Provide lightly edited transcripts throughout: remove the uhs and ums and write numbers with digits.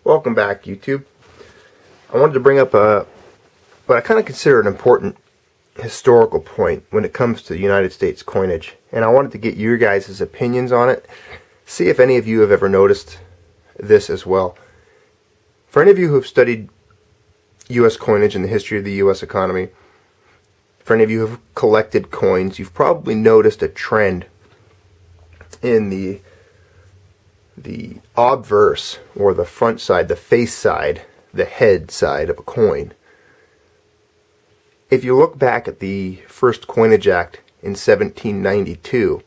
Welcome back, YouTube. I wanted to bring up what I kind of consider an important historical point when it comes to the United States coinage. And I wanted to get your guys' opinions on it. See if any of you have ever noticed this as well. For any of you who have studied U.S. coinage and the history of the U.S. economy, for any of you who have collected coins, you've probably noticed a trend in the obverse, or the front side, the face side, the head side of a coin. If you look back at the first Coinage Act in 1792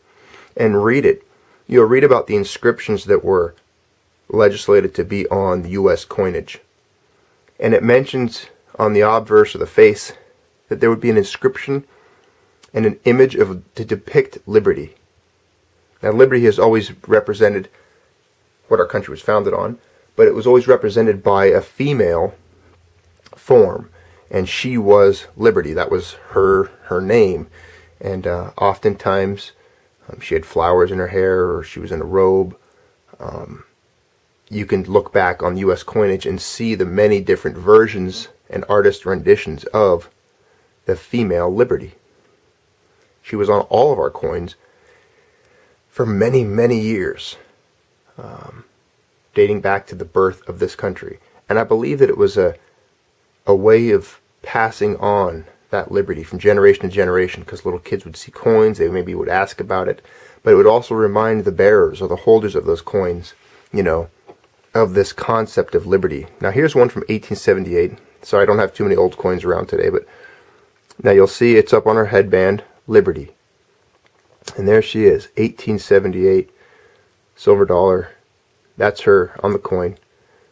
and read it, you'll read about the inscriptions that were legislated to be on the U.S. coinage. And it mentions on the obverse, or the face, that there would be an inscription and an image to depict liberty. Now, liberty has always represented what our country was founded on, but it was always represented by a female form, and she was Liberty. That was her name. And oftentimes she had flowers in her hair, or she was in a robe. You can look back on U.S. coinage and see the many different versions and artist renditions of the female Liberty. She was on all of our coins for many, many years, dating back to the birth of this country. And I believe that it was a way of passing on that liberty from generation to generation, because little kids would see coins, they maybe would ask about it, but it would also remind the bearers or the holders of those coins, of this concept of liberty. Now here's one from 1878. Sorry, I don't have too many old coins around today, but now you'll see it's up on her headband, Liberty. And there she is, 1878, silver dollar. That's her on the coin.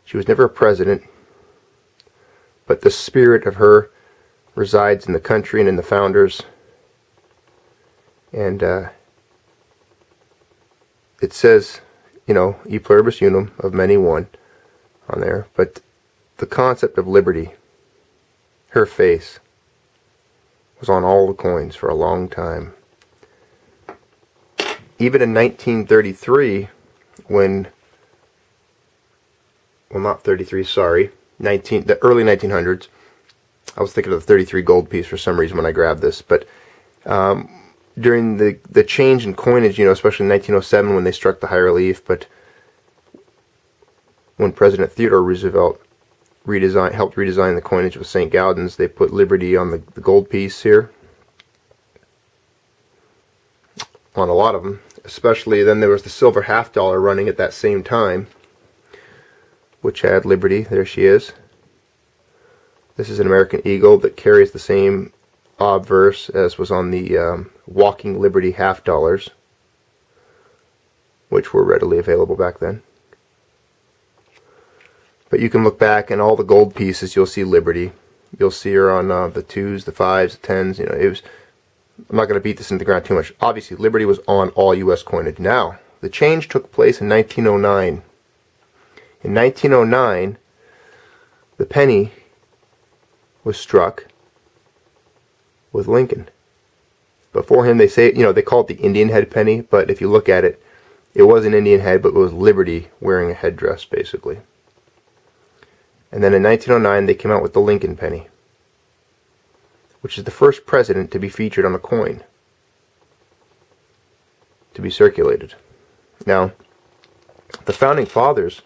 She was never a president, but the spirit of her resides in the country and in the founders. And it says, e pluribus unum, of many one, on there. But the concept of liberty, her face, was on all the coins for a long time. Even in 1933, when, well, not 33, sorry, the early 1900s. I was thinking of the 33 gold piece for some reason when I grabbed this, but during the change in coinage, especially in 1907 when they struck the high relief, but when President Theodore Roosevelt helped redesign the coinage with St. Gaudens, they put Liberty on the gold piece here, on a lot of them. Especially then there was the silver half dollar running at that same time, which had Liberty. There she is. This is an American eagle that carries the same obverse as was on the Walking Liberty half dollars, which were readily available back then. But you can look back, and all the gold pieces, you'll see Liberty. You'll see her on the 2s, the 5s, the 10s. It was. I'm not going to beat this into the ground too much. Obviously, Liberty was on all U.S. coinage. Now, the change took place in 1909. In 1909, the penny was struck with Lincoln. Before him, they say, they call it the Indian head penny, but if you look at it, it was an Indian head, but it was Liberty wearing a headdress, basically. And then in 1909, they came out with the Lincoln penny, which is the first president to be featured on a coin, to be circulated. Now, the Founding Fathers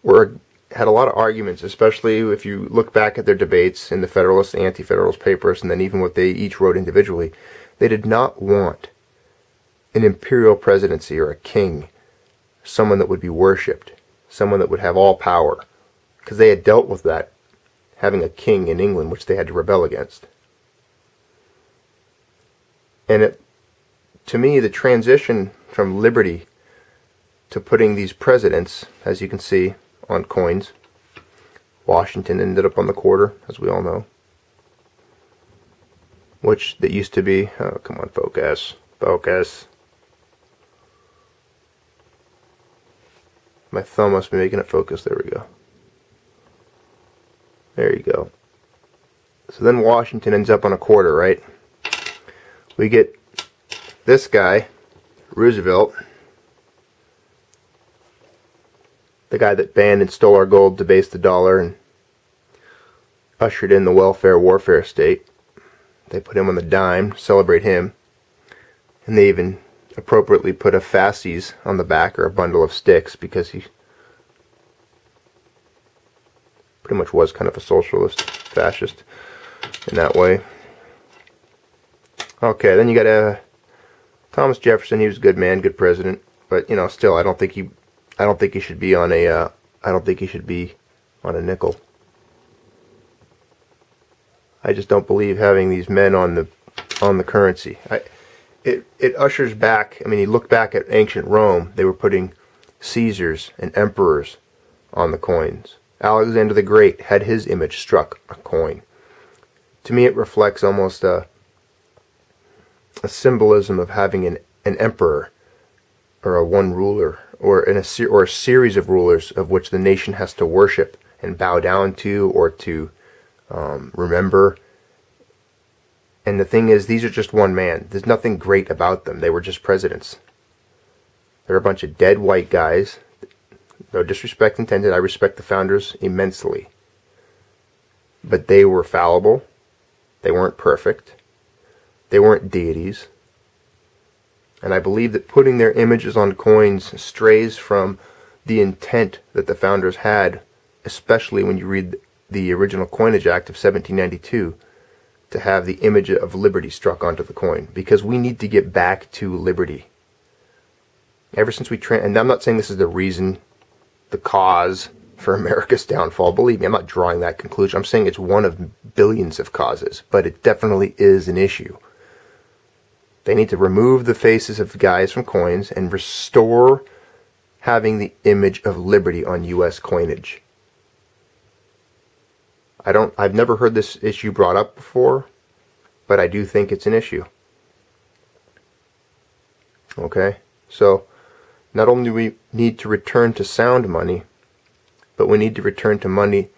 had a lot of arguments, especially if you look back at their debates in the Federalist, Anti-Federalist papers, and then even what they each wrote individually. They did not want an imperial presidency or a king, someone that would be worshipped, someone that would have all power, because they had dealt with that, having a king in England, which they had to rebel against. And to me, the transition from liberty to putting these presidents, as you can see on coins, Washington ended up on the quarter, as we all know, which that used to be, oh, come on, focus, my thumb must be making it focus, there we go, there you go. So then Washington ends up on a quarter, right? We get this guy, Roosevelt, the guy that banned and stole our gold, debased the dollar, and ushered in the welfare warfare state. They put him on the dime, celebrate him, and they even appropriately put a fasces on the back, or a bundle of sticks, because he pretty much was kind of a socialist, fascist in that way. Okay, then you got Thomas Jefferson. He was a good man, good president, but you know, still, I don't think he should be on a nickel. I just don't believe having these men on the currency. It ushers back. I mean, you look back at ancient Rome. They were putting Caesars and emperors on the coins. Alexander the Great had his image struck a coin. To me, it reflects almost a symbolism of having an emperor, or a one ruler, or a series of rulers of which the nation has to worship and bow down to, or to remember. And the thing is, these are just one man. There's nothing great about them. They were just presidents. They're a bunch of dead white guys. No disrespect intended. I respect the founders immensely. But they were fallible. They weren't perfect. They weren't deities. And I believe that putting their images on coins strays from the intent that the founders had, especially when you read the original Coinage Act of 1792, to have the image of liberty struck onto the coin. Because we need to get back to liberty. Ever since and I'm not saying this is the reason, the cause for America's downfall. Believe me, I'm not drawing that conclusion. I'm saying it's one of billions of causes, but it definitely is an issue. They need to remove the faces of guys from coins and restore having the image of liberty on U.S. coinage. I've never heard this issue brought up before, but I do think it's an issue. Okay? So, not only do we need to return to sound money, but we need to return to money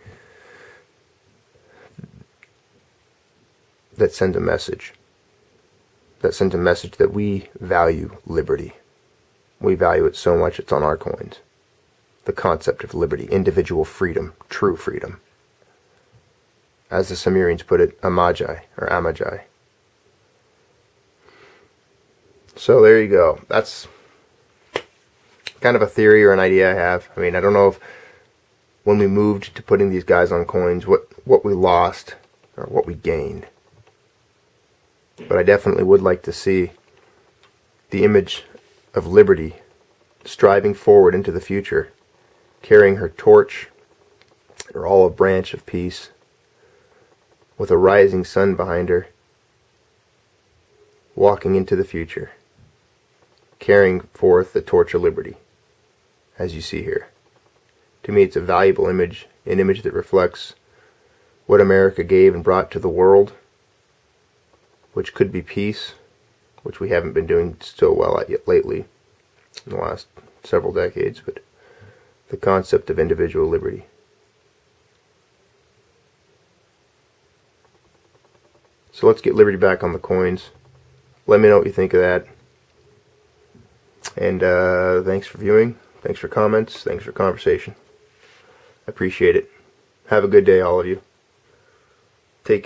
that sends a message. That sends a message that we value liberty. We value it so much it's on our coins. The concept of liberty, individual freedom, true freedom. As the Sumerians put it, amagi, or amagi. So there you go. That's kind of a theory or an idea I have. I mean, I don't know if when we moved to putting these guys on coins, what we lost or what we gained. But I definitely would like to see the image of liberty striving forward into the future, carrying her torch, or olive branch of peace, with a rising sun behind her, walking into the future, carrying forth the torch of liberty, as you see here. To me, it's a valuable image, an image that reflects what America gave and brought to the world, which could be peace, which we haven't been doing so well at yet lately, in the last several decades, but the concept of individual liberty. So let's get liberty back on the coins. Let me know what you think of that. And thanks for viewing. Thanks for comments. Thanks for conversation. I appreciate it. Have a good day, all of you. Take care.